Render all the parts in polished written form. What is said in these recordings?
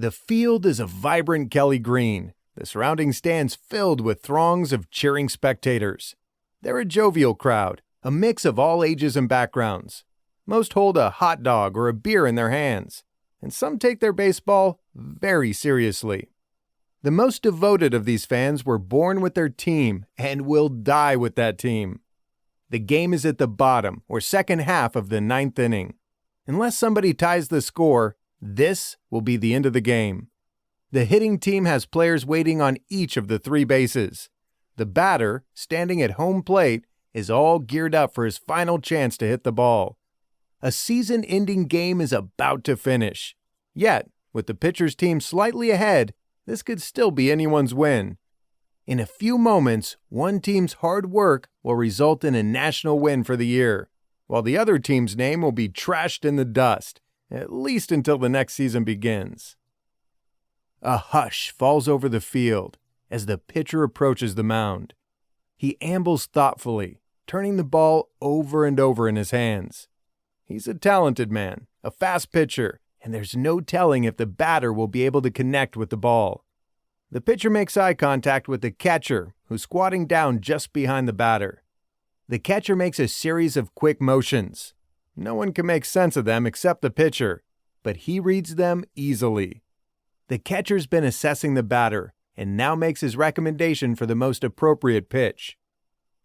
The field is a vibrant Kelly green, the surrounding stands filled with throngs of cheering spectators. They're a jovial crowd, a mix of all ages and backgrounds. Most hold a hot dog or a beer in their hands, and some take their baseball very seriously. The most devoted of these fans were born with their team and will die with that team. The game is at the bottom or second half of the ninth inning. Unless somebody ties the score, this will be the end of the game. The hitting team has players waiting on each of the three bases. The batter, standing at home plate, is all geared up for his final chance to hit the ball. A season-ending game is about to finish. Yet, with the pitcher's team slightly ahead, this could still be anyone's win. In a few moments, one team's hard work will result in a national win for the year, while the other team's name will be trashed in the dust, at least until the next season begins. A hush falls over the field as the pitcher approaches the mound. He ambles thoughtfully, turning the ball over and over in his hands. He's a talented man, a fast pitcher, and there's no telling if the batter will be able to connect with the ball. The pitcher makes eye contact with the catcher, who's squatting down just behind the batter. The catcher makes a series of quick motions. No one can make sense of them except the pitcher, but he reads them easily. The catcher's been assessing the batter and now makes his recommendation for the most appropriate pitch.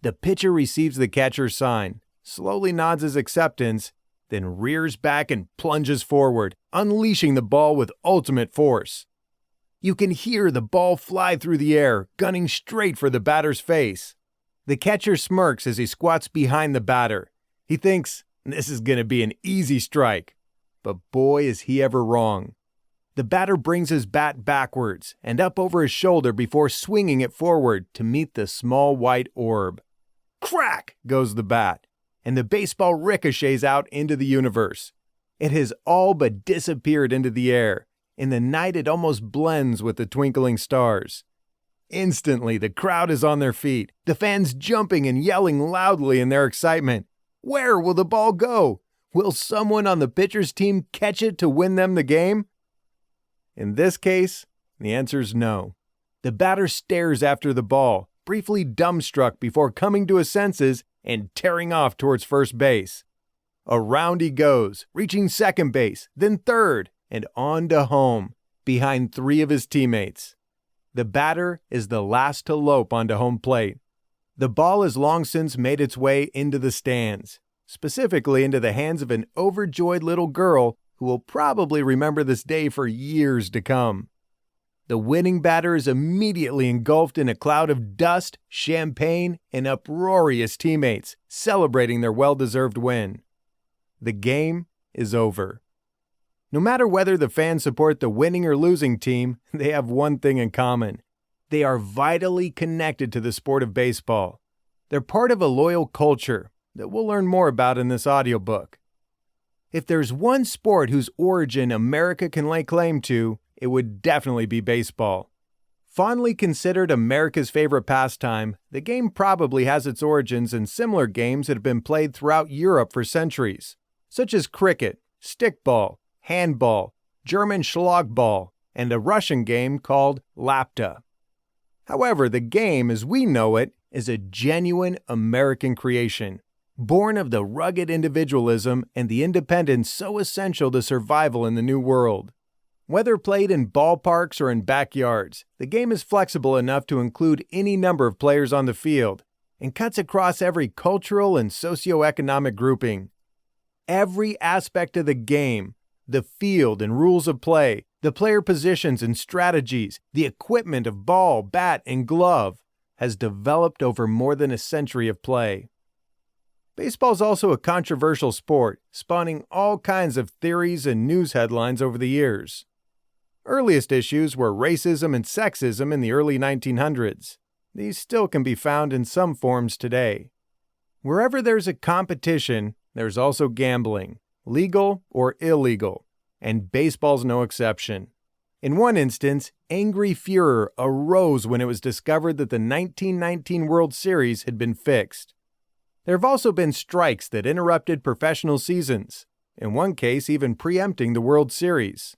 The pitcher receives the catcher's sign, slowly nods his acceptance, then rears back and plunges forward, unleashing the ball with ultimate force. You can hear the ball fly through the air, gunning straight for the batter's face. The catcher smirks as he squats behind the batter. He thinks, this is going to be an easy strike. But boy, is he ever wrong. The batter brings his bat backwards and up over his shoulder before swinging it forward to meet the small white orb. Crack goes the bat, and the baseball ricochets out into the universe. It has all but disappeared into the air. In the night, it almost blends with the twinkling stars. Instantly, the crowd is on their feet, the fans jumping and yelling loudly in their excitement. Where will the ball go? Will someone on the pitcher's team catch it to win them the game? In this case, the answer is no. The batter stares after the ball, briefly dumbstruck before coming to his senses and tearing off towards first base. Around he goes, reaching second base, then third, and on to home, behind three of his teammates. The batter is the last to lope onto home plate. The ball has long since made its way into the stands, specifically into the hands of an overjoyed little girl who will probably remember this day for years to come. The winning batter is immediately engulfed in a cloud of dust, champagne, and uproarious teammates celebrating their well-deserved win. The game is over. No matter whether the fans support the winning or losing team, they have one thing in common. They are vitally connected to the sport of baseball. They're part of a loyal culture that we'll learn more about in this audiobook. If there's one sport whose origin America can lay claim to, it would definitely be baseball. Fondly considered America's favorite pastime, the game probably has its origins in similar games that have been played throughout Europe for centuries, such as cricket, stickball, handball, German Schlagball, and a Russian game called Lapta. However, the game as we know it is a genuine American creation, born of the rugged individualism and the independence so essential to survival in the New World. Whether played in ballparks or in backyards, the game is flexible enough to include any number of players on the field and cuts across every cultural and socioeconomic grouping. Every aspect of the game, the field and rules of play, the player positions and strategies, the equipment of ball, bat, and glove, has developed over more than a century of play. Baseball is also a controversial sport, spawning all kinds of theories and news headlines over the years. Earliest issues were racism and sexism in the early 1900s. These still can be found in some forms today. Wherever there's a competition, there's also gambling, legal or illegal, and baseball's no exception. In one instance, angry furor arose when it was discovered that the 1919 World Series had been fixed. There have also been strikes that interrupted professional seasons, in one case even preempting the World Series.